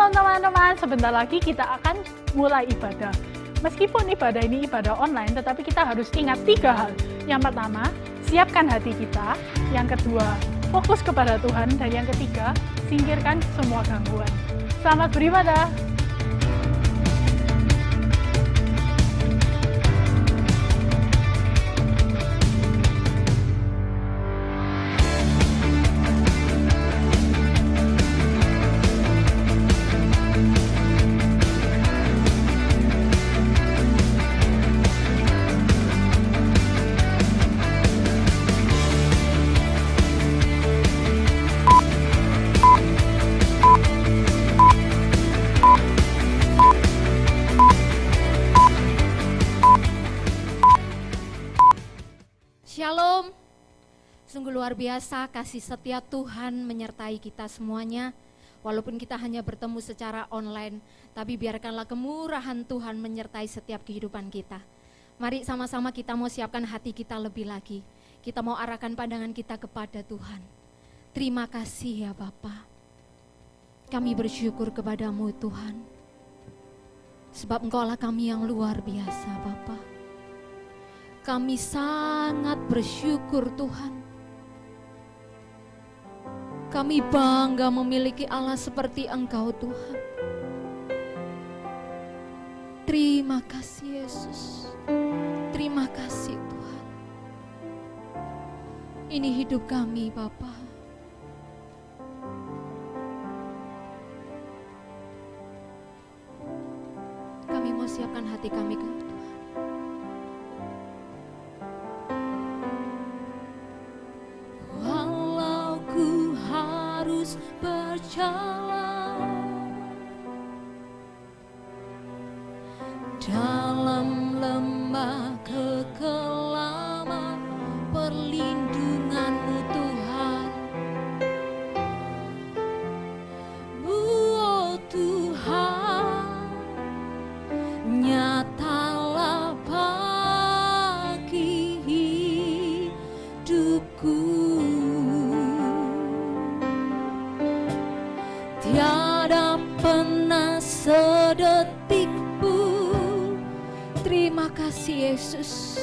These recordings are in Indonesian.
Shalom teman-teman, sebentar lagi kita akan mulai ibadah. Meskipun ibadah ini ibadah online, tetapi kita harus ingat 3 hal. Yang pertama, siapkan hati kita. Yang kedua, fokus kepada Tuhan. Dan yang ketiga, singkirkan semua gangguan. Selamat beribadah. Shalom, sungguh luar biasa kasih setia Tuhan menyertai kita semuanya. Walaupun kita hanya bertemu secara online, tapi biarkanlah kemurahan Tuhan menyertai setiap kehidupan kita. Mari sama-sama kita mau siapkan hati kita lebih lagi. Kita mau arahkan pandangan kita kepada Tuhan. Terima kasih ya Bapa. Kami bersyukur kepadamu Tuhan. Sebab Engkaulah kami yang luar biasa Bapa. Kami sangat bersyukur Tuhan. Kami bangga memiliki Allah seperti Engkau Tuhan. Terima kasih Yesus. Terima kasih Tuhan. Ini hidup kami Bapa. Kami mau siapkan hati kami ke Tuhan. Berjalan dalam lembah kekelaman perlindungan-Mu Tuhan. Oh Tuhan, nyatalah bagi hidupku. Tiada pernah sedetik pun, terima kasih Yesus.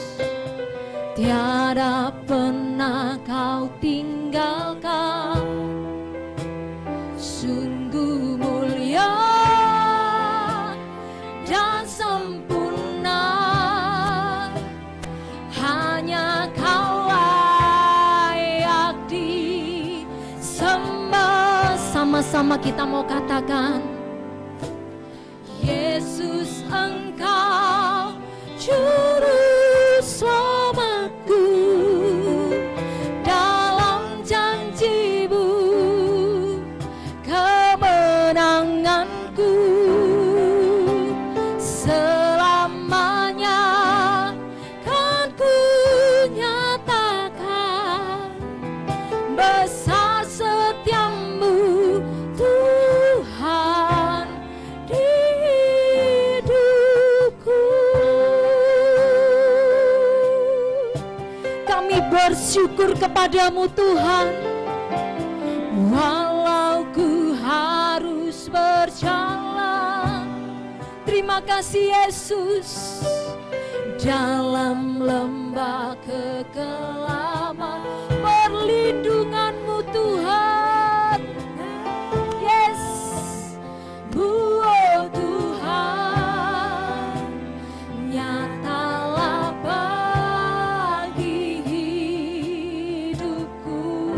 Tiada pernah Kau tinggalkan, sungguh mulia dan sempurna. Hanya Kau layak disembah. Sama-sama kita mau katakan, Yesus Engkau Juru Selamatku, dalam janji-Mu kemenanganku selamanya kan ku nyatakan besar setiamu Tuhan di hidupku. Kami bersyukur kepadamu Tuhan. Walau ku harus berjalan, terima kasih Yesus, dalam lembah kekelaman perlindungan-Mu Tuhan. Yes, oh Tuhan, nyatalah bagi hidupku.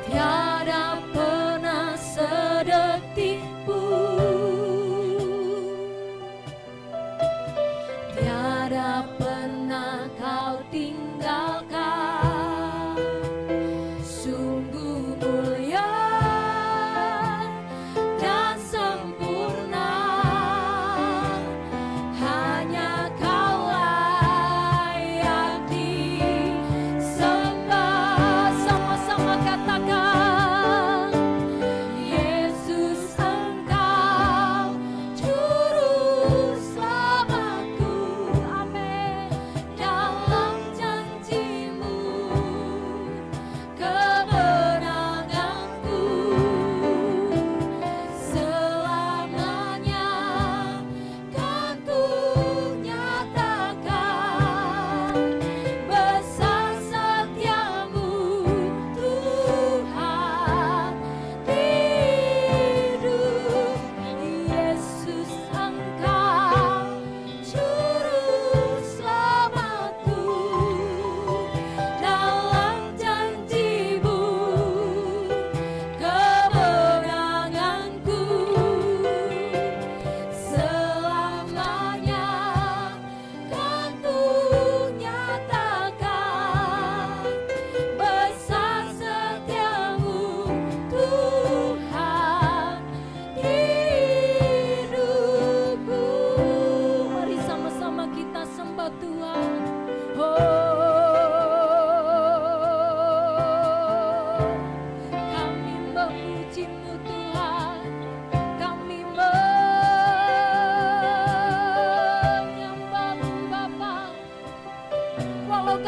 Tiada pernah sedetik pun, tiada pernah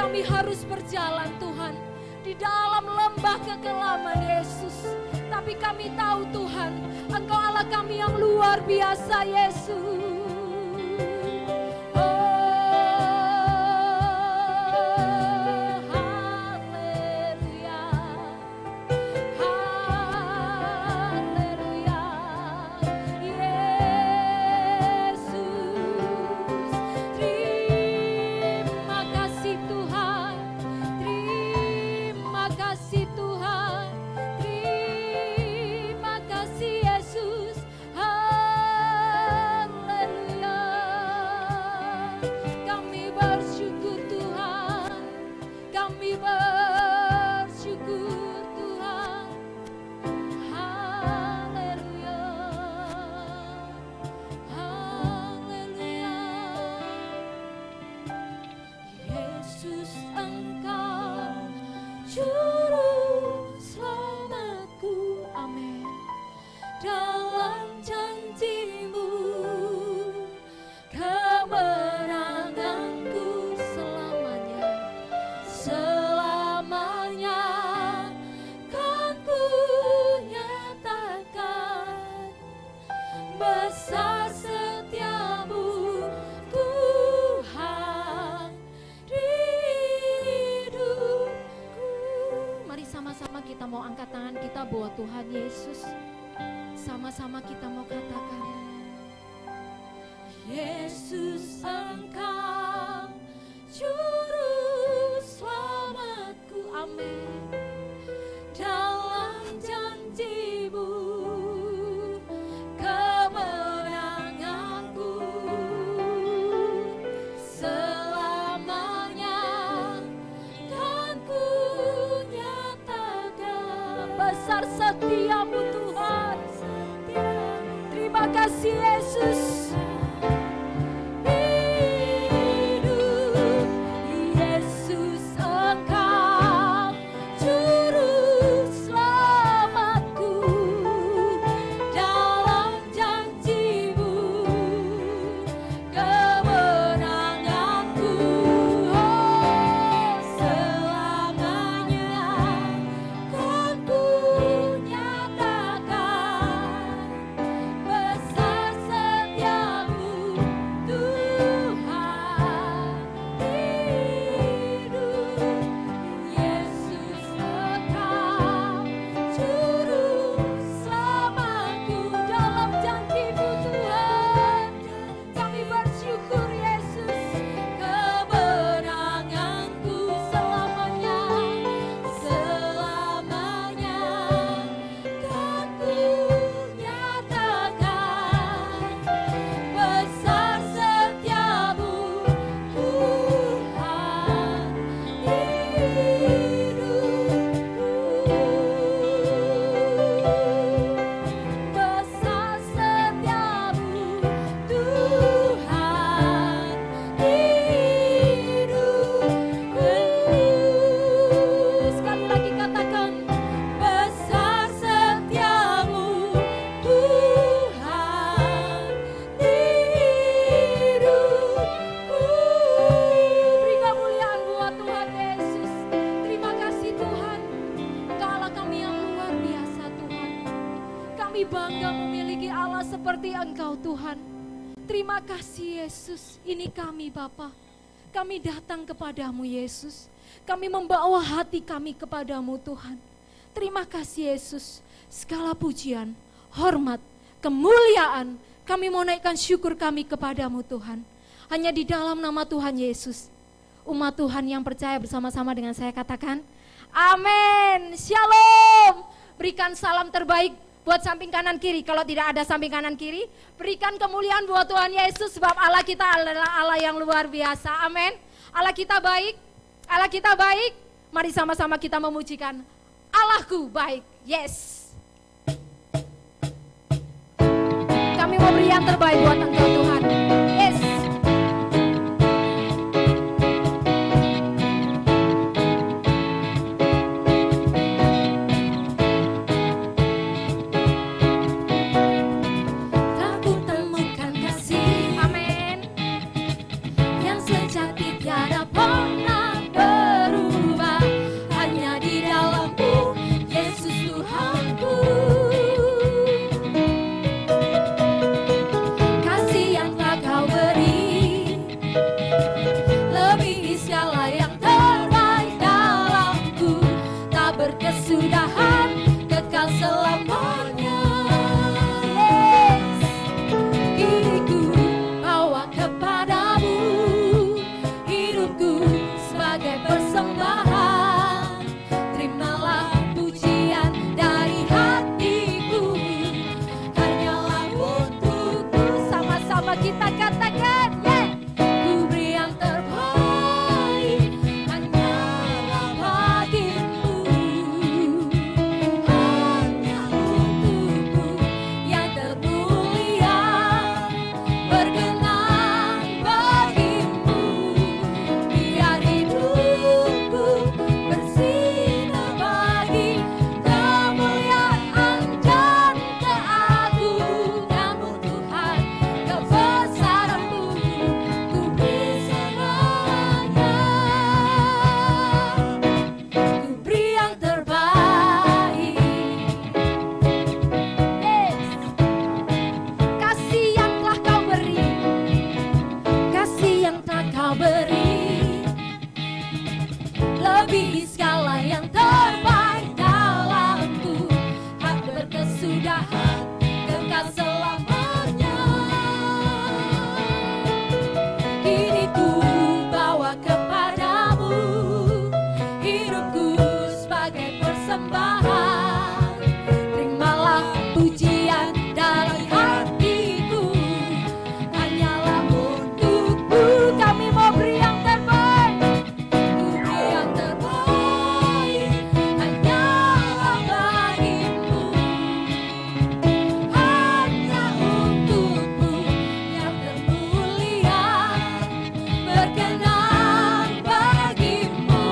kami harus berjalan Tuhan di dalam lembah kekelaman Yesus. Tapi kami tahu Tuhan, Engkau Allah kami yang luar biasa Yesus. Tuhan Yesus, sama-sama kita mau katakan, Yesus Engkau Juru Selamatku, amin. Dalam janji-Mu kemenanganku selamanya kan ku nyatakan. Besar setiamu Tuhan, terima kasih Yesus. Terima kasih Yesus, ini kami Bapa. Kami datang kepadamu Yesus. Kami membawa hati kami kepadamu Tuhan. Terima kasih Yesus. Segala pujian, hormat, kemuliaan, kami mau naikkan syukur kami kepadamu Tuhan. Hanya di dalam nama Tuhan Yesus. Umat Tuhan yang percaya bersama-sama dengan saya katakan, amin. Shalom. Berikan salam terbaik buat samping kanan kiri. Kalau tidak ada samping kanan kiri, berikan kemuliaan buat Tuhan Yesus, sebab Allah kita adalah Allah yang luar biasa. Amin. Allah kita baik. Allah kita baik. Mari sama-sama kita memujikan Allahku baik. Yes. Kami mau beri yang terbaik buat Engkau Tuhan. Yes. Tiada pernah sebagai persembahan. Terimalah pujian dari hatiku, hanyalah untukmu. Sama-sama kita katakan, ku beri yang terbaik, hanyalah bagimu, hanya untukmu yang termulia, berkenan bagimu. Biar hidupku bersinar bagi kemuliaan dan keagungan-Mu Tuhan, kebesaran-Mu ku beri segalanya. Ku beri yang terbaik. Kasih yang telah Kau beri, kasih yang telah Kau beri, lebih segala yang terbaik dalamku. Hak berkesudahan kekal selamanya. Kini ku bawa kepadamu hidupku sebagai persembahan. Terimalah pujian dari hatiku, hanyalah untukmu. Kami mau beri yang terbaik, ku beri yang terbaik, hanyalah bagimu, hanya untukmu yang termulia, berkenan bagimu.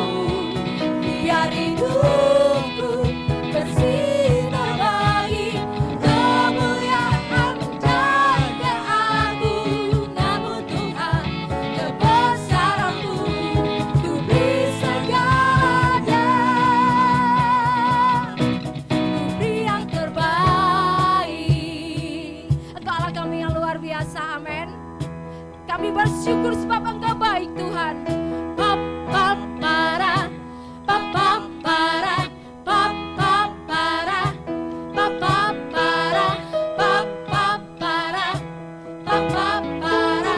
Biar hidupku bersinar bagi kemuliaan dan keagungan-Mu Tuhan, kebesaran-Mu ku beri segalanya. Ku beri yang terbaik. Engkau Allah kami yang luar biasa, amin. Kami bersyukur sebab Engkau baik Tuhan. Papapara, papapara, papapara, papapara, papapara, papapara,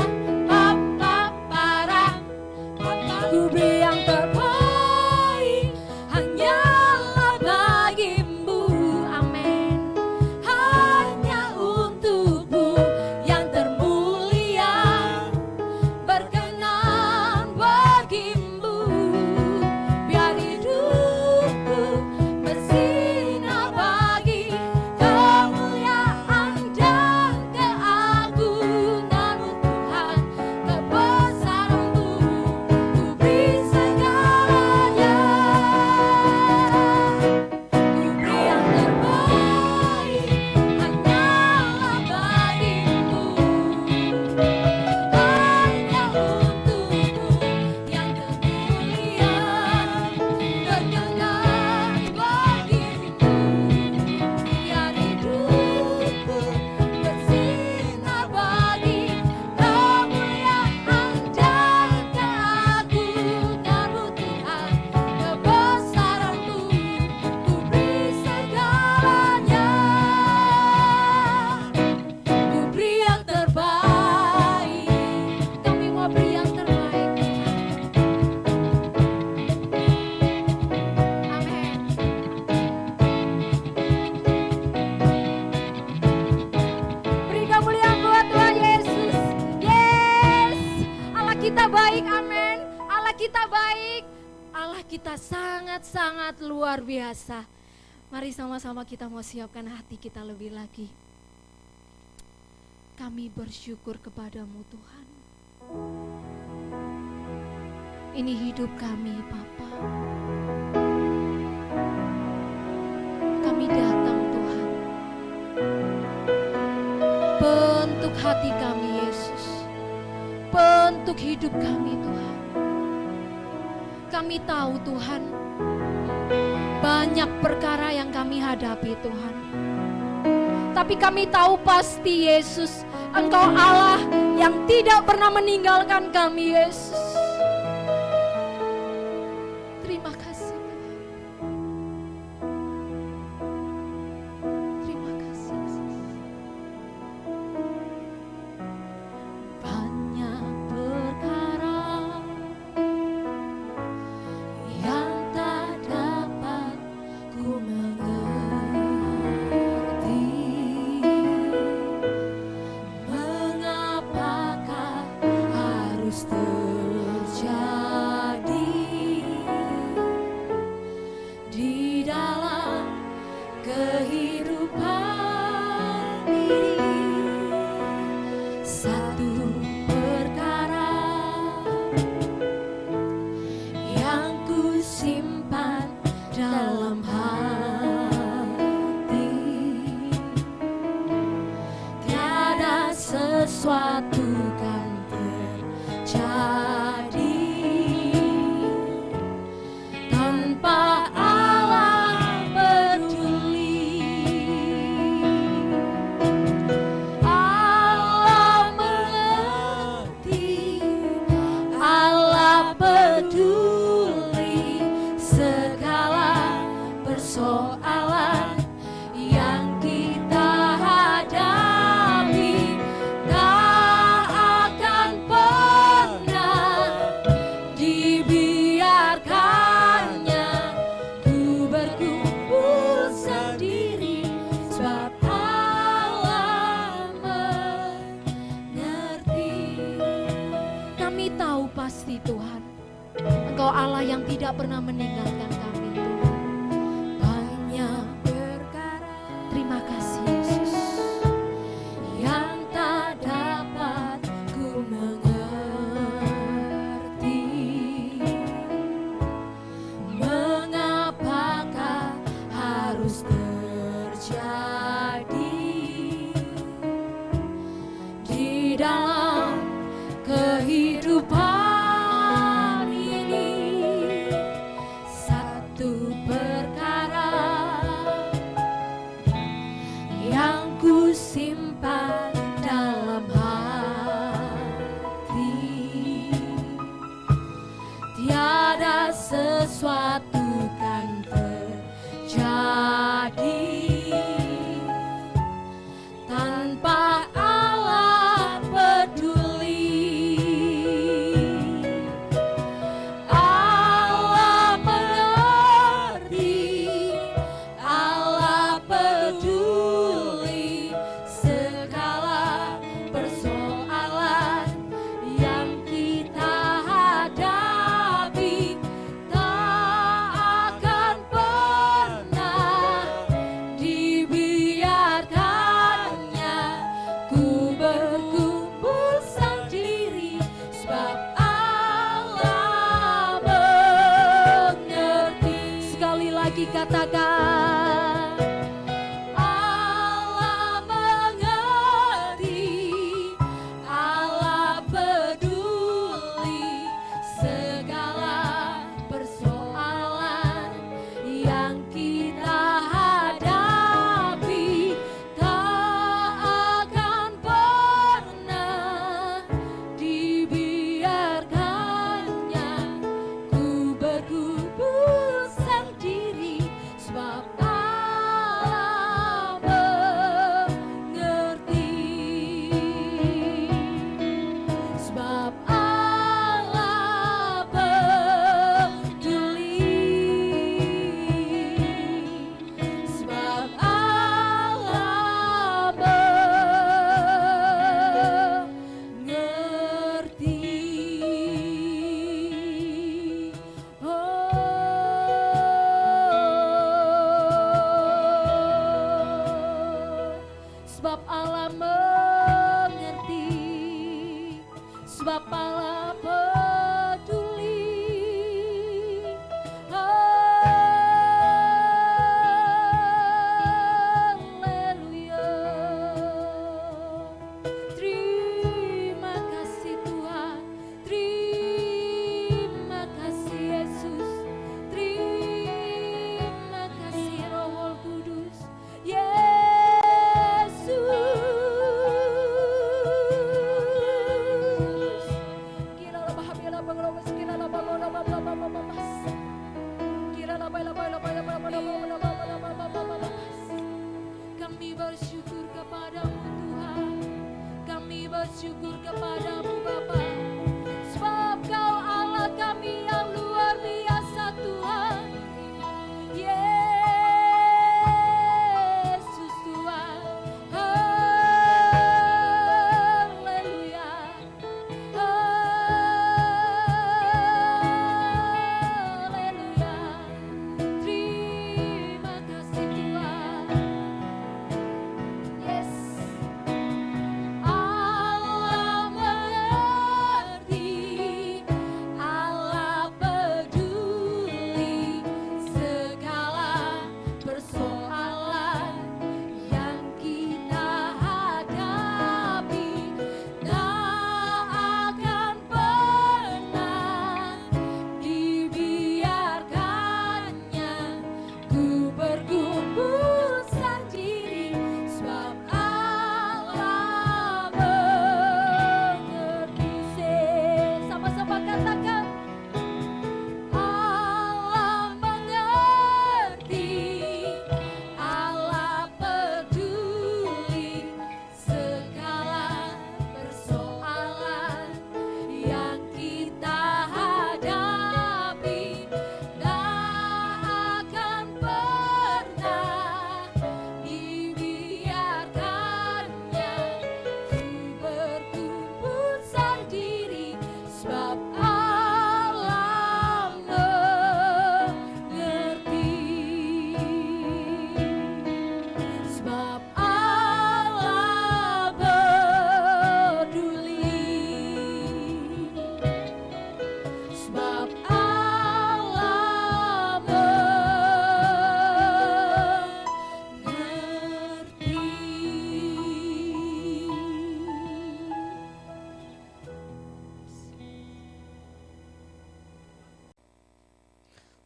papapara. Ku beri yang terbaik, hanyalah bagimu, amin. Hanya untukmu yang termulia, berkenan bagimu. Biar hidupku bersinar bagi kemuliaan dan keagungan-Mu Tuhan, kebesaran-Mu ku beri segalanya. Ku beri yang terbaik, hanyalah bagimu, hanya untukmu yang termulia, berkenan bagimu. Biar hidupku bersinar bagi kemuliaan dan keagungan-Mu Tuhan, kebesaran-Mu ku beri segalanya. Ku beri yang terbaik, kami mau beri yang terbaik Tuhan. Amin. Beri kemuliaan buat Tuhan Yesus. Yes, Allah kita baik, amin. Allah kita baik, Allah kita sangat-sangat luar biasa. Mari sama-sama kita mau siapkan hati kita lebih lagi. Kami bersyukur kepadamu Tuhan. Ini hidup kami Bapa. Kami datang Tuhan. Bentuk hati kami Yesus. Bentuk hidup kami Tuhan. Kami tahu Tuhan, banyak perkara yang kami hadapi Tuhan. Tapi kami tahu pasti Yesus, Engkau Allah yang tidak pernah meninggalkan kami Yesus. Terima kasih Tuhan. Terima kasih Yesus. Banyak perkara Engkau Allah yang tidak pernah meninggalkan kami Tuhan. Banyak perkara, terima kasih Yesus, yang tak dapat ku mengerti. Mengapakah harus terjadi di dalam kehidupan ini? Satu perkara yang ku simpan dalam hati, tiada sesuatu kan terjadi tanpa Allah peduli. Allah mengerti, Allah peduli segala persoalan yang kita hadapi. Tak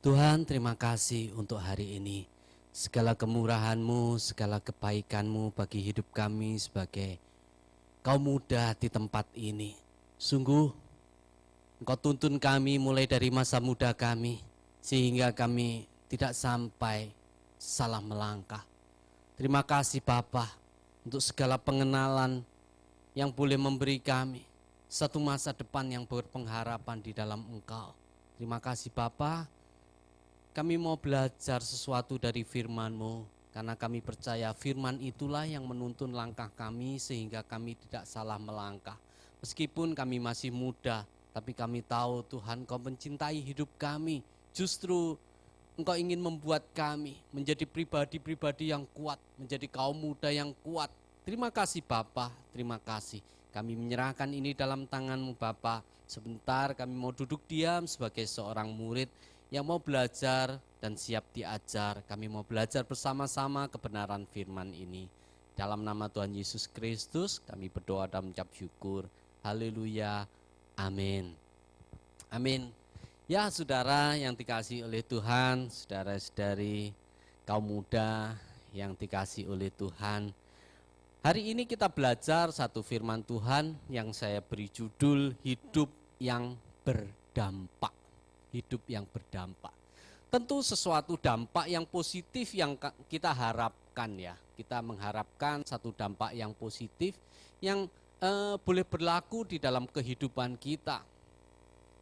Tuhan, terima kasih untuk hari ini. Segala kemurahan-Mu, segala kebaikan-Mu bagi hidup kami sebagai kaum muda di tempat ini. Sungguh, Engkau tuntun kami mulai dari masa muda kami, sehingga kami tidak sampai salah melangkah. Terima kasih Bapa untuk segala pengenalan yang boleh memberi kami satu masa depan yang berpengharapan di dalam Engkau. Terima kasih Bapa. Kami mau belajar sesuatu dari firman-Mu, karena kami percaya firman itulah yang menuntun langkah kami sehingga kami tidak salah melangkah. Meskipun kami masih muda, tapi kami tahu Tuhan Kau mencintai hidup kami. Justru Engkau ingin membuat kami menjadi pribadi-pribadi yang kuat, menjadi kaum muda yang kuat. Terima kasih Bapa, terima kasih. Kami menyerahkan ini dalam tangan-Mu Bapa. Sebentar kami mau duduk diam sebagai seorang murid yang mau belajar dan siap diajar. Kami mau belajar bersama-sama kebenaran firman ini. Dalam nama Tuhan Yesus Kristus kami berdoa dan mengucap syukur. Haleluya. Amin. Amin. Ya saudara yang dikasihi oleh Tuhan, saudara-saudari kaum muda yang dikasihi oleh Tuhan. Hari ini kita belajar satu firman Tuhan yang saya beri judul hidup yang berdampak. Hidup yang berdampak. Tentu sesuatu dampak yang positif yang kita harapkan ya. Kita mengharapkan satu dampak yang positif yang boleh berlaku di dalam kehidupan kita.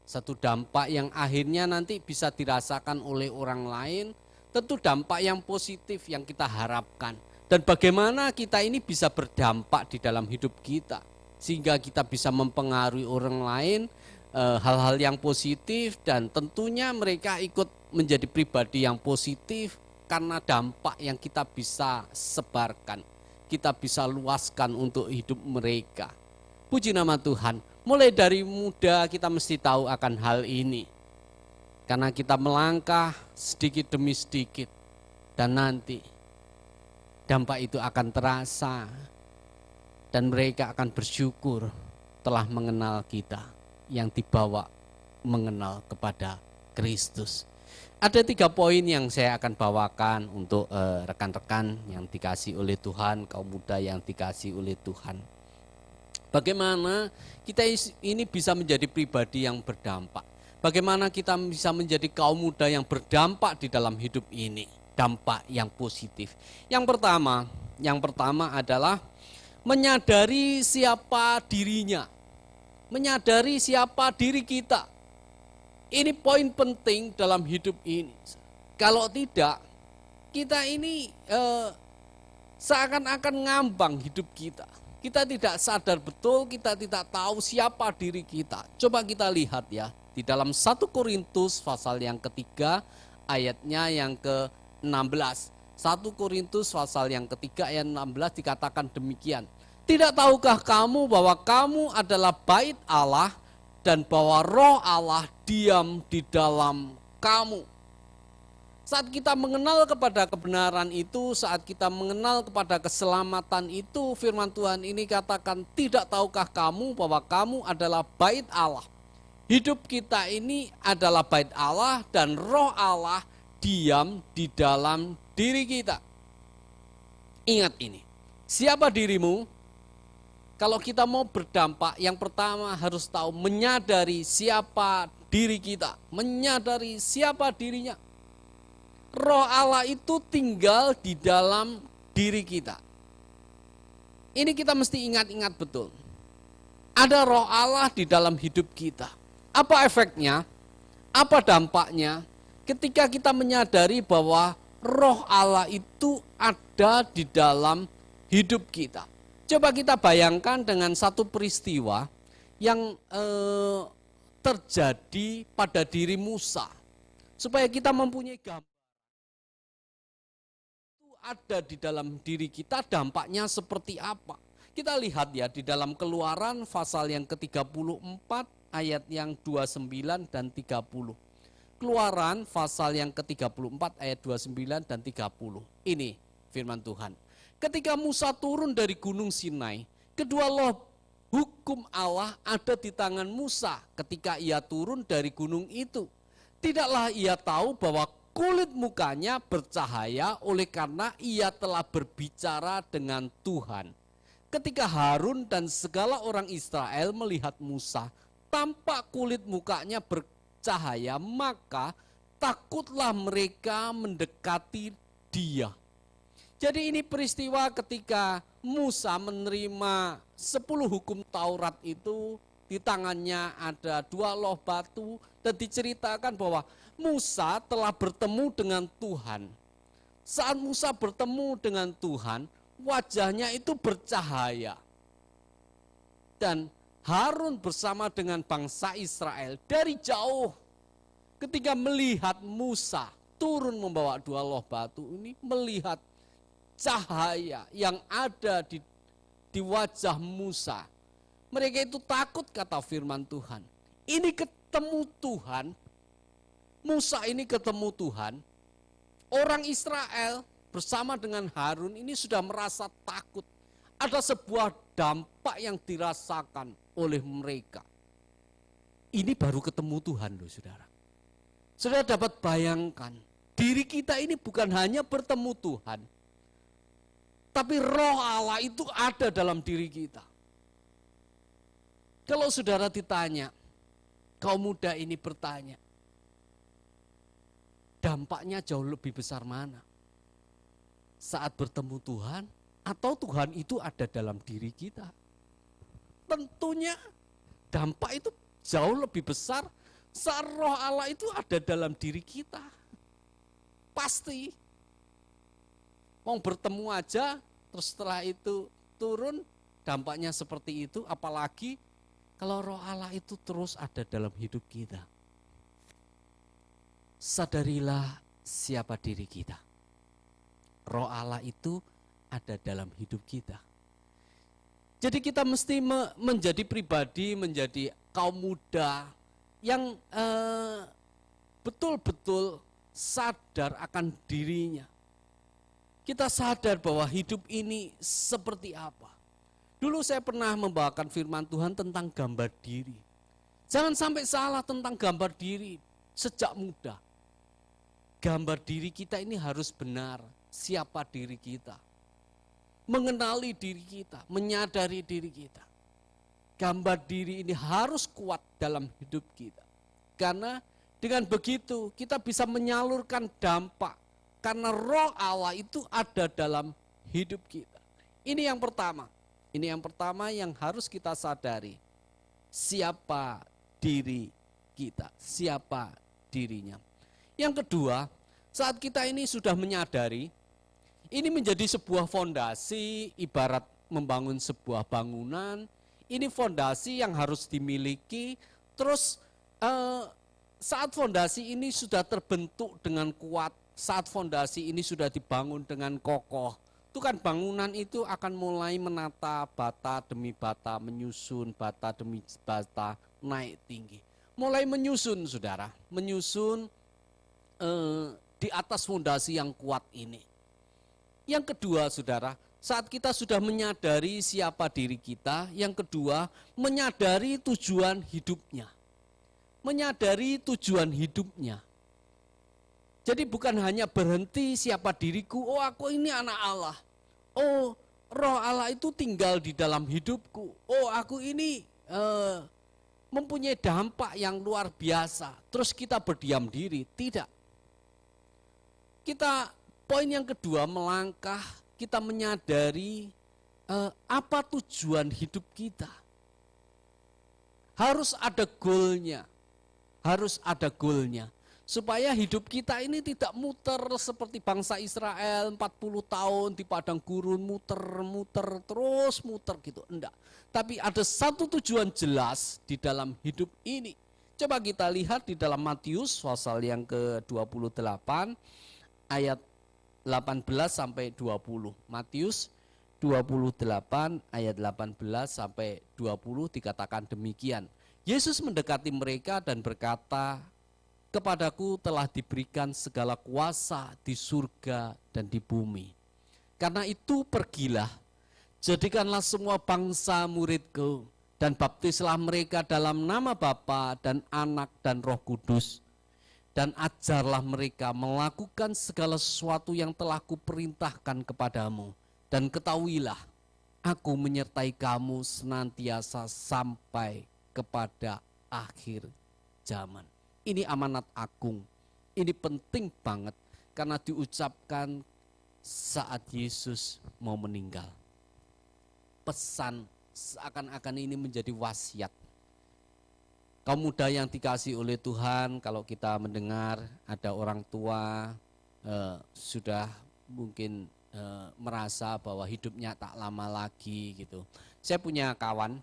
Satu dampak yang akhirnya nanti bisa dirasakan oleh orang lain. Tentu dampak yang positif yang kita harapkan. Dan bagaimana kita ini bisa berdampak di dalam hidup kita. Sehingga kita bisa mempengaruhi orang lain. Hal-hal yang positif dan tentunya mereka ikut menjadi pribadi yang positif karena dampak yang kita bisa sebarkan, kita bisa luaskan untuk hidup mereka. Puji nama Tuhan, mulai dari muda kita mesti tahu akan hal ini. Karena kita melangkah sedikit demi sedikit dan nanti dampak itu akan terasa dan mereka akan bersyukur telah mengenal kita. Yang dibawa mengenal kepada Kristus. Ada 3 poin yang saya akan bawakan untuk rekan-rekan yang dikasihi oleh Tuhan, kaum muda yang dikasihi oleh Tuhan. Bagaimana kita ini bisa menjadi pribadi yang berdampak? Bagaimana kita bisa menjadi kaum muda yang berdampak di dalam hidup ini? Dampak yang positif. Yang pertama adalah menyadari siapa dirinya. Menyadari siapa diri kita. Ini poin penting dalam hidup ini. Kalau tidak, kita ini seakan-akan ngambang hidup kita. Kita tidak sadar betul, kita tidak tahu siapa diri kita. Coba kita lihat ya, di dalam 1 Korintus pasal yang ketiga, ayatnya yang ke-16. 1 Korintus pasal yang ketiga ayat 16 dikatakan demikian. Tidak tahukah kamu bahwa kamu adalah bait Allah dan bahwa roh Allah diam di dalam kamu. Saat kita mengenal kepada kebenaran itu, saat kita mengenal kepada keselamatan itu, firman Tuhan ini katakan, tidak tahukah kamu bahwa kamu adalah bait Allah. Hidup kita ini adalah bait Allah dan roh Allah diam di dalam diri kita. Ingat ini, siapa dirimu? Kalau kita mau berdampak, yang pertama harus tahu menyadari siapa diri kita, menyadari siapa dirinya. Roh Allah itu tinggal di dalam diri kita. Ini kita mesti ingat-ingat betul. Ada roh Allah di dalam hidup kita. Apa efeknya? Apa dampaknya? Ketika kita menyadari bahwa roh Allah itu ada di dalam hidup kita. Coba kita bayangkan dengan satu peristiwa yang terjadi pada diri Musa. Supaya kita mempunyai gambar. Itu ada di dalam diri kita, dampaknya seperti apa. Kita lihat ya di dalam Keluaran pasal yang ke-34 ayat yang 29 dan 30. Keluaran pasal yang ke-34 ayat 29 dan 30. Ini firman Tuhan. Ketika Musa turun dari gunung Sinai, kedua loh hukum Allah ada di tangan Musa ketika ia turun dari gunung itu. Tidaklah ia tahu bahwa kulit mukanya bercahaya oleh karena ia telah berbicara dengan Tuhan. Ketika Harun dan segala orang Israel melihat Musa, tampak kulit mukanya bercahaya, maka takutlah mereka mendekati dia. Jadi ini peristiwa ketika Musa menerima 10 hukum Taurat itu, di tangannya ada 2 loh batu, dan diceritakan bahwa Musa telah bertemu dengan Tuhan. Saat Musa bertemu dengan Tuhan, wajahnya itu bercahaya. Dan Harun bersama dengan bangsa Israel dari jauh ketika melihat Musa turun membawa 2 loh batu ini, melihat cahaya yang ada di wajah Musa. Mereka itu takut, kata firman Tuhan. Ini ketemu Tuhan, Musa ini ketemu Tuhan, orang Israel bersama dengan Harun ini sudah merasa takut. Ada sebuah dampak yang dirasakan oleh mereka. Ini baru ketemu Tuhan loh saudara. Saudara dapat bayangkan, diri kita ini bukan hanya bertemu Tuhan, tapi roh Allah itu ada dalam diri kita. Kalau saudara ditanya, kaum muda ini bertanya, dampaknya jauh lebih besar mana? Saat bertemu Tuhan atau Tuhan itu ada dalam diri kita? Tentunya dampak itu jauh lebih besar saat roh Allah itu ada dalam diri kita. Pasti. Mau bertemu aja, terus setelah itu turun, dampaknya seperti itu, apalagi kalau roh Allah itu terus ada dalam hidup kita. Sadarilah siapa diri kita. Roh Allah itu ada dalam hidup kita. Jadi kita mesti menjadi pribadi, menjadi kaum muda yang betul-betul sadar akan dirinya. Kita sadar bahwa hidup ini seperti apa. Dulu saya pernah membawakan firman Tuhan tentang gambar diri. Jangan sampai salah tentang gambar diri sejak muda. Gambar diri kita ini harus benar. Siapa diri kita? Mengenali diri kita, menyadari diri kita. Gambar diri ini harus kuat dalam hidup kita. Karena dengan begitu kita bisa menyalurkan dampak. Karena roh Allah itu ada dalam hidup kita. Ini yang pertama. Ini yang pertama yang harus kita sadari. Siapa diri kita, siapa dirinya. Yang kedua, saat kita ini sudah menyadari, ini menjadi sebuah fondasi, ibarat membangun sebuah bangunan. Ini fondasi yang harus dimiliki. Terus saat fondasi ini sudah terbentuk dengan kuat, saat fondasi ini sudah dibangun dengan kokoh, itu kan bangunan itu akan mulai menata bata demi bata, menyusun bata demi bata, naik tinggi. Mulai menyusun saudara, menyusun di atas fondasi yang kuat ini. Yang kedua saudara, saat kita sudah menyadari siapa diri kita, yang kedua menyadari tujuan hidupnya. Menyadari tujuan hidupnya. Jadi bukan hanya berhenti siapa diriku, oh aku ini anak Allah. Oh roh Allah itu tinggal di dalam hidupku. Oh aku ini mempunyai dampak yang luar biasa. Terus kita berdiam diri, tidak. Poin yang kedua melangkah, kita menyadari apa tujuan hidup kita. Harus ada goalnya, harus ada goalnya. Supaya hidup kita ini tidak muter seperti bangsa Israel 40 tahun di padang gurun muter-muter terus muter gitu, enggak. Tapi ada satu tujuan jelas di dalam hidup ini. Coba kita lihat di dalam Matius pasal yang ke-28 ayat 18 sampai 20. Matius 28 ayat 18 sampai 20 dikatakan demikian. Yesus mendekati mereka dan berkata, kepadaku telah diberikan segala kuasa di surga dan di bumi. Karena itu pergilah, jadikanlah semua bangsa muridku, dan baptislah mereka dalam nama Bapa dan Anak dan Roh Kudus. dan ajarlah mereka melakukan segala sesuatu yang telah kuperintahkan kepadamu. Dan ketahuilah, aku menyertai kamu senantiasa sampai kepada akhir zaman. Ini amanat agung, ini penting banget karena diucapkan saat Yesus mau meninggal. Pesan seakan-akan ini menjadi wasiat. Kaum muda yang dikasihi oleh Tuhan, kalau kita mendengar ada orang tua sudah mungkin merasa bahwa hidupnya tak lama lagi gitu. Saya punya kawan,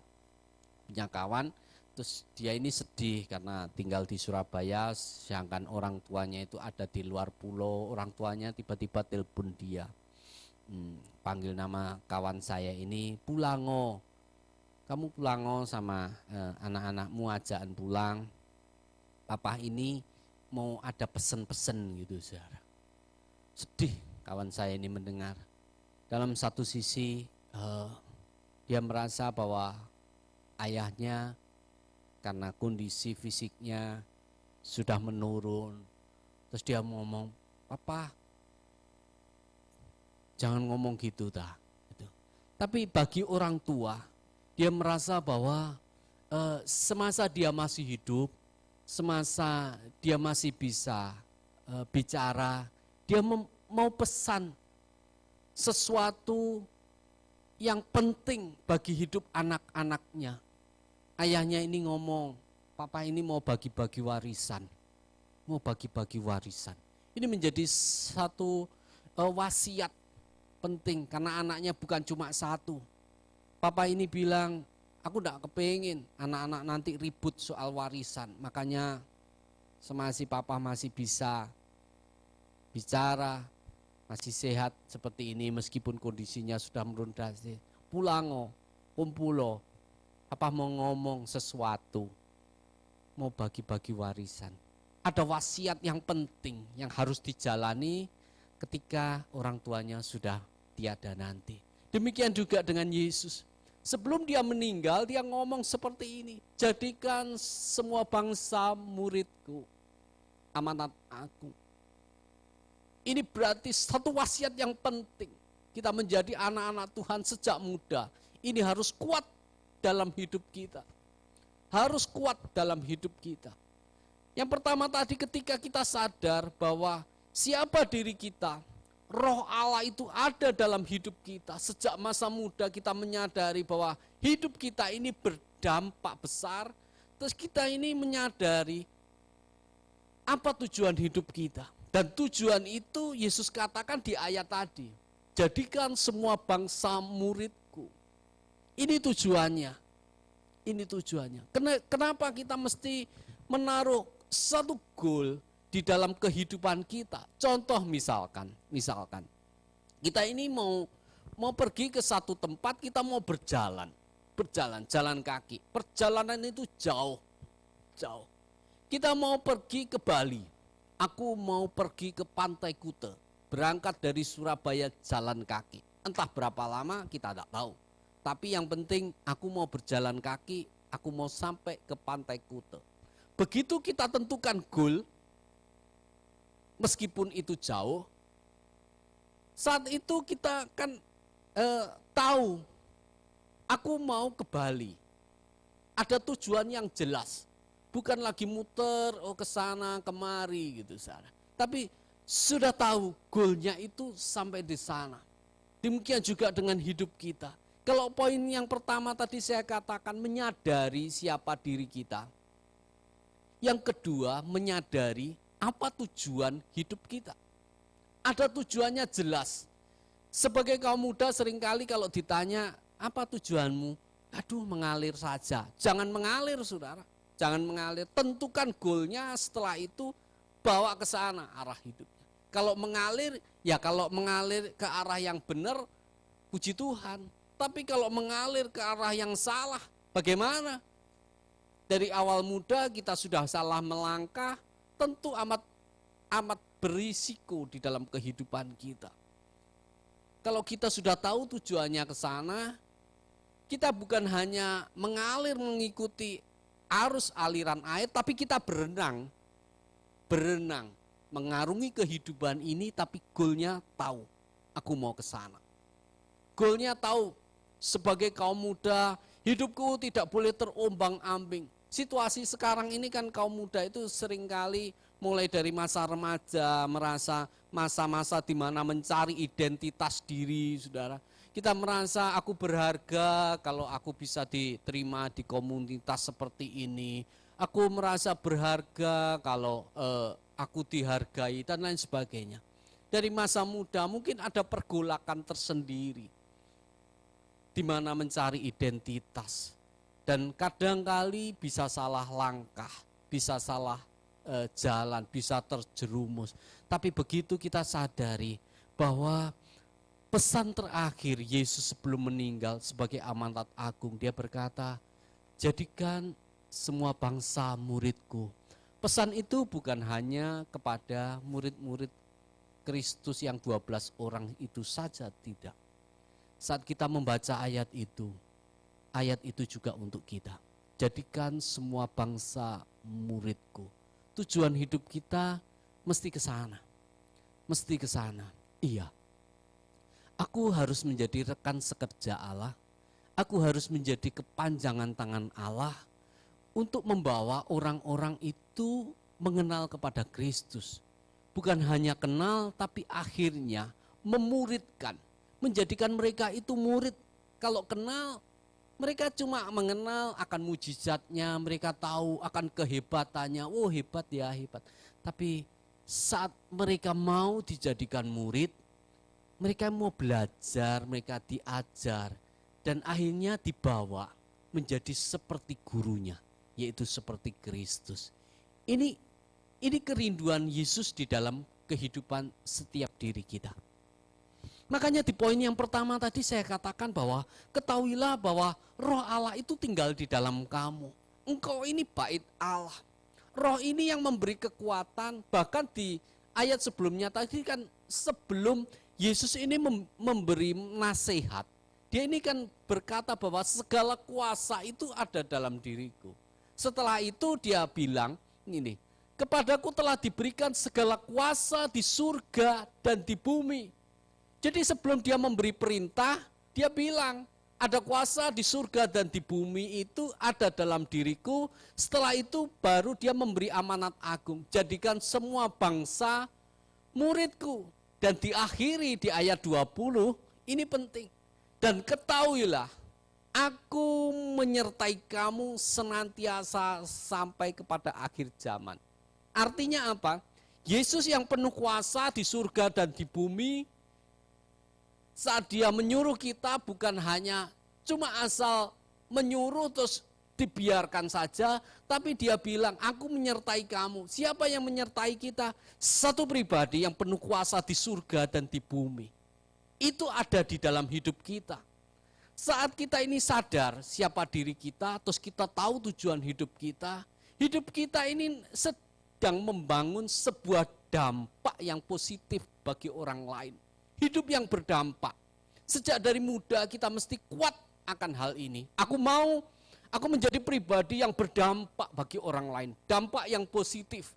terus dia ini sedih karena tinggal di Surabaya, sedangkan orang tuanya itu ada di luar pulau. Orang tuanya tiba-tiba telepon dia, panggil nama kawan saya ini, Pulango. Kamu pulango sama anak-anakmu, ajakan pulang. Papa ini mau ada pesen-pesen gitu, saudara. Sedih kawan saya ini mendengar. Dalam satu sisi dia merasa bahwa ayahnya karena kondisi fisiknya sudah menurun. Terus dia ngomong, Papa jangan ngomong gitu dah. Gitu. Tapi bagi orang tua, dia merasa bahwa semasa dia masih hidup, semasa dia masih bisa bicara, dia mau pesan sesuatu yang penting bagi hidup anak-anaknya. Ayahnya ini ngomong, Papa ini mau bagi-bagi warisan. Mau bagi-bagi warisan. Ini menjadi satu wasiat penting karena anaknya bukan cuma satu. Papa ini bilang, aku tidak kepingin anak-anak nanti ribut soal warisan. Makanya semasa papa masih bisa bicara, masih sehat seperti ini meskipun kondisinya sudah menurun drastis. Pulango, kumpulo, apa mau ngomong sesuatu, mau bagi-bagi warisan. Ada wasiat yang penting yang harus dijalani ketika orang tuanya sudah tiada nanti. Demikian juga dengan Yesus. Sebelum dia meninggal, dia ngomong seperti ini. Jadikan semua bangsa muridku, amanat aku. Ini berarti satu wasiat yang penting. Kita menjadi anak-anak Tuhan sejak muda. Ini harus kuat dalam hidup kita. Harus kuat dalam hidup kita. Yang pertama tadi ketika kita sadar bahwa siapa diri kita, Roh Allah itu ada dalam hidup kita. Sejak masa muda kita menyadari bahwa hidup kita ini berdampak besar. Terus kita ini menyadari apa tujuan hidup kita. Dan tujuan itu Yesus katakan di ayat tadi. Jadikan semua bangsa muridku. Ini tujuannya. Ini tujuannya. Kenapa kita mesti menaruh satu goal di dalam kehidupan kita? Contoh misalkan kita ini mau pergi ke satu tempat, kita mau berjalan jalan kaki. Perjalanan itu jauh. Kita mau pergi ke Bali. Aku mau pergi ke Pantai Kuta. Berangkat dari Surabaya jalan kaki. Entah berapa lama kita tidak tahu. Tapi yang penting aku mau berjalan kaki, aku mau sampai ke Pantai Kuta. Begitu kita tentukan goal, meskipun itu jauh, saat itu kita kan tahu, aku mau ke Bali. Ada tujuan yang jelas, bukan lagi muter ke sana kemari gitu, saudara. Tapi sudah tahu goalnya itu sampai di sana. Demikian juga dengan hidup kita. Kalau poin yang pertama tadi saya katakan menyadari siapa diri kita. Yang kedua menyadari apa tujuan hidup kita. Ada tujuannya jelas. Sebagai kaum muda seringkali kalau ditanya apa tujuanmu? Aduh, mengalir saja. Jangan mengalir, saudara. Jangan mengalir. Tentukan goalnya, setelah itu bawa ke sana arah hidupnya. Kalau mengalir, ya kalau mengalir ke arah yang benar, puji Tuhan. Tapi kalau mengalir ke arah yang salah, bagaimana? Dari awal muda kita sudah salah melangkah, tentu amat berisiko di dalam kehidupan kita. Kalau kita sudah tahu tujuannya ke sana, kita bukan hanya mengalir mengikuti arus aliran air, tapi kita berenang. berenang, mengarungi kehidupan ini, tapi goalnya tahu, aku mau ke sana. Goalnya tahu, sebagai kaum muda, hidupku tidak boleh terombang-ambing. Situasi sekarang ini kan kaum muda itu seringkali mulai dari masa remaja, merasa masa-masa di mana mencari identitas diri, saudara. Kita merasa aku berharga kalau aku bisa diterima di komunitas seperti ini. Aku merasa berharga kalau aku dihargai dan lain sebagainya. Dari masa muda mungkin ada pergolakan tersendiri di mana mencari identitas. Dan kadangkali bisa salah langkah, bisa salah jalan, bisa terjerumus. Tapi begitu kita sadari bahwa pesan terakhir Yesus sebelum meninggal sebagai amanat agung, dia berkata, jadikan semua bangsa muridku. Pesan itu bukan hanya kepada murid-murid Kristus yang 12 orang itu saja, tidak. Saat kita membaca ayat itu juga untuk kita. Jadikan semua bangsa muridku. Tujuan hidup kita mesti ke sana. Mesti ke sana. Iya. Aku harus menjadi rekan sekerja Allah. Aku harus menjadi kepanjangan tangan Allah untuk membawa orang-orang itu mengenal kepada Kristus. Bukan hanya kenal, tapi akhirnya memuridkan. Menjadikan mereka itu murid. Kalau kenal, mereka cuma mengenal akan mujizatnya, mereka tahu akan kehebatannya, oh hebat ya hebat. Tapi saat mereka mau dijadikan murid, mereka mau belajar, mereka diajar, dan akhirnya dibawa menjadi seperti gurunya, yaitu seperti Kristus. Ini kerinduan Yesus di dalam kehidupan setiap diri kita. Makanya di poin yang pertama tadi saya katakan bahwa ketahuilah bahwa Roh Allah itu tinggal di dalam kamu. Engkau ini bait Allah. Roh ini yang memberi kekuatan. Bahkan di ayat sebelumnya tadi kan sebelum Yesus ini memberi nasihat, dia ini kan berkata bahwa segala kuasa itu ada dalam diriku. Setelah itu dia bilang ini, kepadaku telah diberikan segala kuasa di surga dan di bumi. Jadi sebelum dia memberi perintah, dia bilang, ada kuasa di surga dan di bumi itu ada dalam diriku. Setelah itu baru dia memberi amanat agung, jadikan semua bangsa muridku. Dan diakhiri di ayat 20, ini penting. Dan ketahuilah, aku menyertai kamu senantiasa sampai kepada akhir zaman. Artinya apa? Yesus yang penuh kuasa di surga dan di bumi, saat dia menyuruh kita bukan hanya cuma asal menyuruh terus dibiarkan saja, tapi dia bilang, aku menyertai kamu. Siapa yang menyertai kita? Satu pribadi yang penuh kuasa di surga dan di bumi. Itu ada di dalam hidup kita. Saat kita ini sadar siapa diri kita, terus kita tahu tujuan hidup kita ini sedang membangun sebuah dampak yang positif bagi orang lain. Hidup yang berdampak. Sejak dari muda kita mesti kuat akan hal ini. Aku menjadi pribadi yang berdampak bagi orang lain. Dampak yang positif.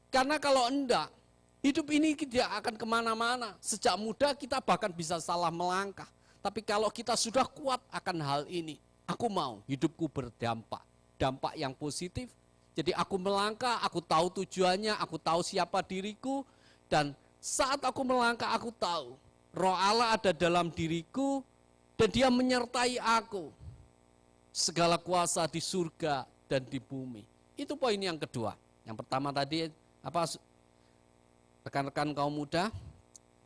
Karena kalau enggak, hidup ini tidak akan kemana-mana. Sejak muda kita bahkan bisa salah melangkah. Tapi kalau kita sudah kuat akan hal ini, aku mau hidupku berdampak. Dampak yang positif. Jadi aku melangkah, aku tahu tujuannya, aku tahu siapa diriku, dan saat aku melangkah, aku tahu Roh Allah ada dalam diriku dan dia menyertai aku. Segala kuasa di surga dan di bumi. Itu poin yang kedua. Yang pertama tadi apa, rekan-rekan kaum muda?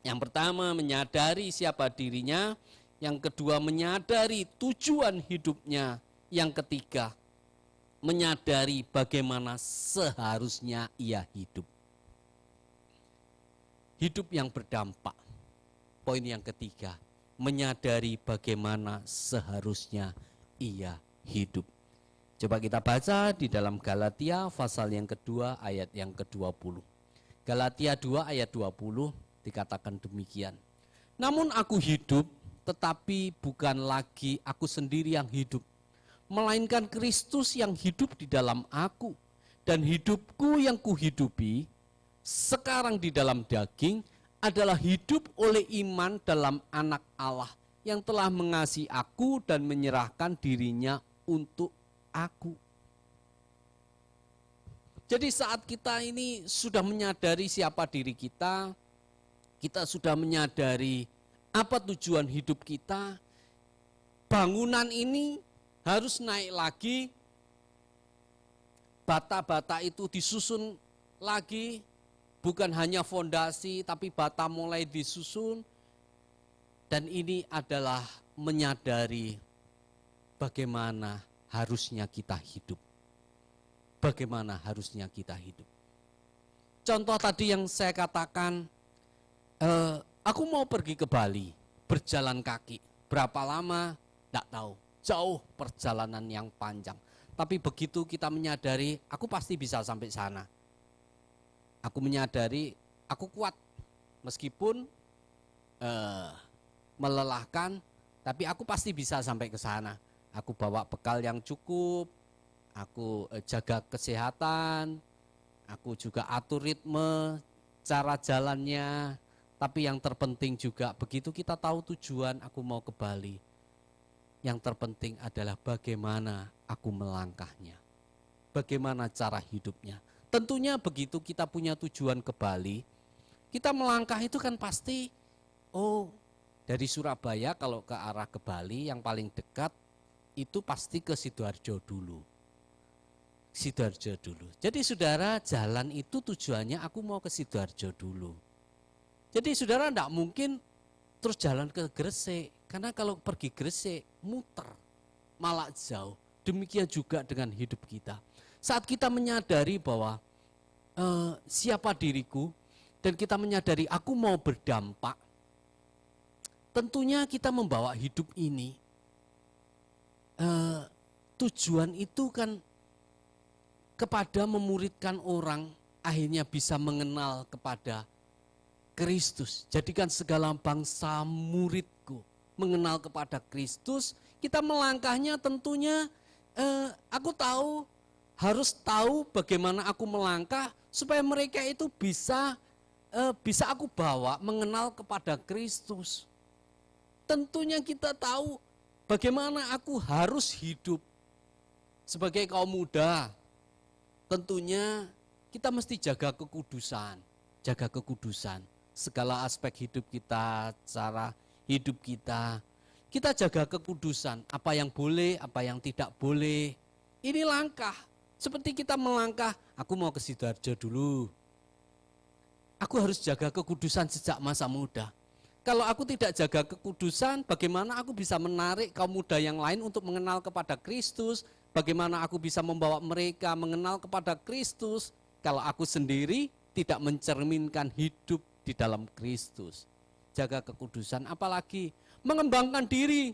Yang pertama menyadari siapa dirinya. Yang kedua menyadari tujuan hidupnya. Yang ketiga menyadari bagaimana seharusnya ia hidup. Hidup yang berdampak. Poin yang ketiga, menyadari bagaimana seharusnya ia hidup. Coba kita baca di dalam Galatia pasal yang kedua ayat yang ke-20. Galatia 2 ayat 20 dikatakan demikian. Namun aku hidup, tetapi bukan lagi aku sendiri yang hidup, melainkan Kristus yang hidup di dalam aku. Dan hidupku yang kuhidupi sekarang di dalam daging adalah hidup oleh iman dalam Anak Allah yang telah mengasihi aku dan menyerahkan dirinya untuk aku. Jadi saat kita ini sudah menyadari siapa diri kita sudah menyadari apa tujuan hidup kita, bangunan ini harus naik lagi, bata-bata itu disusun lagi, bukan hanya fondasi tapi bata mulai disusun. Dan ini adalah menyadari bagaimana harusnya kita hidup. Bagaimana harusnya kita hidup. Contoh tadi yang saya katakan, aku mau pergi ke Bali, berjalan kaki. Berapa lama? Tidak tahu. Jauh perjalanan yang panjang. Tapi begitu kita menyadari, aku pasti bisa sampai sana. Aku menyadari, aku kuat. Meskipun melelahkan, tapi aku pasti bisa sampai ke sana. Aku bawa bekal yang cukup, aku jaga kesehatan, aku juga atur ritme, cara jalannya. Tapi yang terpenting juga begitu kita tahu tujuan aku mau ke Bali, yang terpenting adalah bagaimana aku melangkahnya. Bagaimana cara hidupnya. Tentunya begitu kita punya tujuan ke Bali, kita melangkah itu kan pasti, dari Surabaya kalau ke arah ke Bali yang paling dekat itu pasti ke Sidoarjo dulu. Sidoarjo dulu. Jadi saudara, jalan itu tujuannya aku mau ke Sidoarjo dulu. Jadi saudara enggak mungkin terus jalan ke Gresik, karena kalau pergi Gresik muter, malah jauh. Demikian juga dengan hidup kita. Saat kita menyadari bahwa siapa diriku dan kita menyadari aku mau berdampak, tentunya kita membawa hidup ini, tujuan itu kan kepada memuridkan orang, akhirnya bisa mengenal kepada Kristus. Jadikan segala bangsa muridku, mengenal kepada Kristus. Kita melangkahnya tentunya, aku harus tahu bagaimana aku melangkah supaya mereka itu bisa aku bawa mengenal kepada Kristus. Tentunya kita tahu bagaimana aku harus hidup sebagai kaum muda. Tentunya kita mesti jaga kekudusan, segala aspek hidup kita, cara hidup kita. Kita jaga kekudusan, apa yang boleh, apa yang tidak boleh. Ini langkah, seperti kita melangkah, aku mau ke Sidoarjo dulu. Aku harus jaga kekudusan sejak masa muda. Kalau aku tidak jaga kekudusan, bagaimana aku bisa menarik kaum muda yang lain untuk mengenal kepada Kristus? Bagaimana aku bisa membawa mereka mengenal kepada Kristus? Kalau aku sendiri tidak mencerminkan hidup di dalam Kristus. Jaga kekudusan, apalagi mengembangkan diri.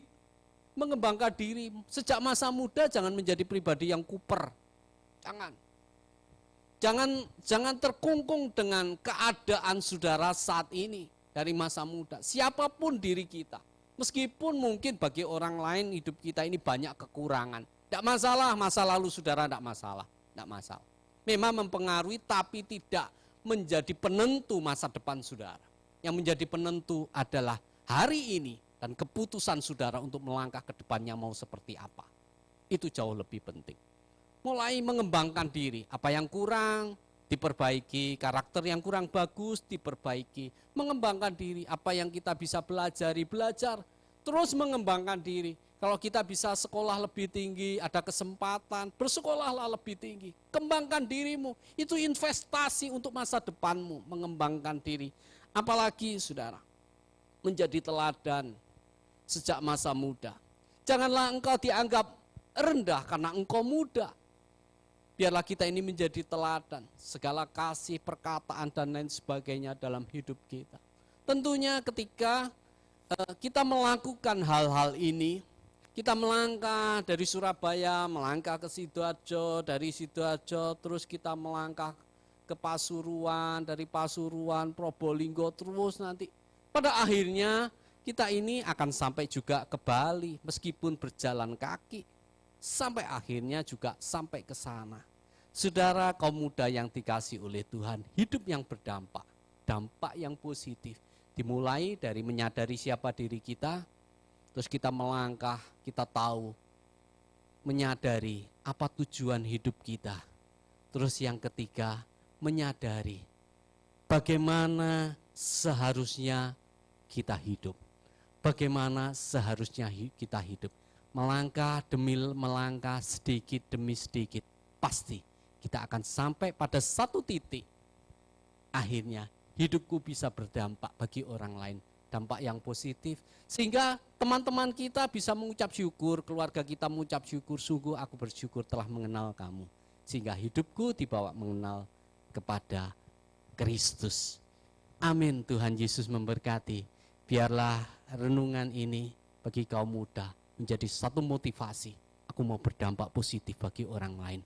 Mengembangkan diri, sejak masa muda jangan menjadi pribadi yang kuper. Jangan terkungkung dengan keadaan saudara saat ini. Dari masa muda, siapapun diri kita, meskipun mungkin bagi orang lain hidup kita ini banyak kekurangan, tidak masalah, masa lalu saudara tidak masalah. Memang mempengaruhi tapi tidak menjadi penentu masa depan saudara. Yang menjadi penentu adalah hari ini dan keputusan saudara untuk melangkah ke depannya mau seperti apa. Itu jauh lebih penting. Mulai mengembangkan diri, apa yang kurang diperbaiki, karakter yang kurang bagus diperbaiki, mengembangkan diri, apa yang kita bisa belajar, terus mengembangkan diri. Kalau kita bisa sekolah lebih tinggi, ada kesempatan, bersekolahlah lebih tinggi, kembangkan dirimu, itu investasi untuk masa depanmu, mengembangkan diri. Apalagi saudara, menjadi teladan sejak masa muda. Janganlah engkau dianggap rendah karena engkau muda. Biarlah kita ini menjadi teladan, segala kasih, perkataan, dan lain sebagainya dalam hidup kita. Tentunya ketika kita melakukan hal-hal ini, kita melangkah dari Surabaya, melangkah ke Sidoarjo, dari Sidoarjo terus kita melangkah ke Pasuruan, dari Pasuruan, Probolinggo, terus nanti pada akhirnya kita ini akan sampai juga ke Bali, meskipun berjalan kaki, sampai akhirnya juga sampai ke sana. Saudara kaum muda yang dikasih oleh Tuhan, hidup yang berdampak, dampak yang positif. Dimulai dari menyadari siapa diri kita, terus kita melangkah, kita tahu, menyadari apa tujuan hidup kita. Terus yang ketiga, menyadari bagaimana seharusnya kita hidup. Bagaimana seharusnya kita hidup. Melangkah demi melangkah, sedikit demi sedikit, pasti kita akan sampai pada satu titik. Akhirnya hidupku bisa berdampak bagi orang lain. Dampak yang positif. Sehingga teman-teman kita bisa mengucap syukur, keluarga kita mengucap syukur, sungguh aku bersyukur telah mengenal kamu. Sehingga hidupku dibawa mengenal kepada Kristus. Amin. Tuhan Yesus memberkati. Biarlah renungan ini bagi kaum muda menjadi satu motivasi. Aku mau berdampak positif bagi orang lain.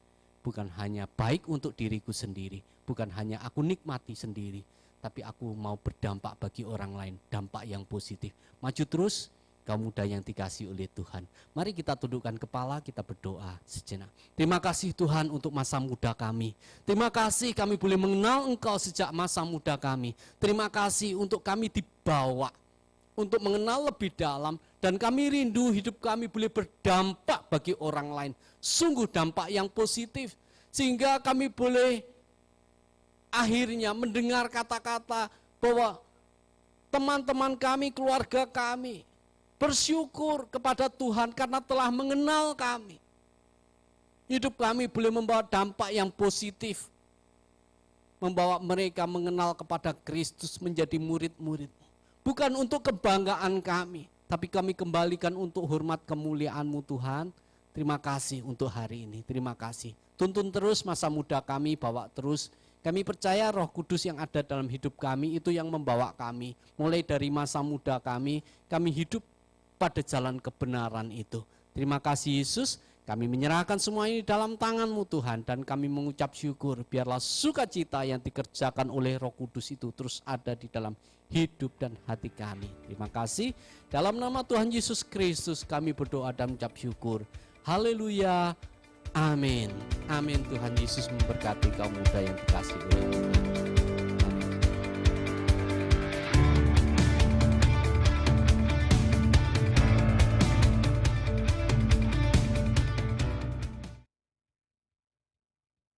Bukan hanya baik untuk diriku sendiri, bukan hanya aku nikmati sendiri, tapi aku mau berdampak bagi orang lain, dampak yang positif. Maju terus, kaum muda yang dikasih oleh Tuhan. Mari kita tundukkan kepala, kita berdoa sejenak. Terima kasih Tuhan untuk masa muda kami. Terima kasih kami boleh mengenal Engkau sejak masa muda kami. Terima kasih untuk kami dibawa untuk mengenal lebih dalam, dan kami rindu hidup kami boleh berdampak bagi orang lain. Sungguh dampak yang positif, sehingga kami boleh akhirnya mendengar kata-kata bahwa teman-teman kami, keluarga kami bersyukur kepada Tuhan karena telah mengenal kami. Hidup kami boleh membawa dampak yang positif, membawa mereka mengenal kepada Kristus, menjadi murid-murid. Bukan untuk kebanggaan kami, tapi kami kembalikan untuk hormat kemuliaan-Mu Tuhan. Terima kasih untuk hari ini, terima kasih. Tuntun terus masa muda kami, bawa terus. Kami percaya Roh Kudus yang ada dalam hidup kami itu yang membawa kami. Mulai dari masa muda kami hidup pada jalan kebenaran itu. Terima kasih Yesus, kami menyerahkan semua ini dalam tangan-Mu Tuhan. Dan kami mengucap syukur, biarlah sukacita yang dikerjakan oleh Roh Kudus itu terus ada di dalam hidup dan hati kami. Terima kasih. Dalam nama Tuhan Yesus Kristus kami berdoa dan mengucap syukur. Haleluya. Amin. Amin. Tuhan Yesus memberkati kaum muda yang dikasihi oleh Tuhan.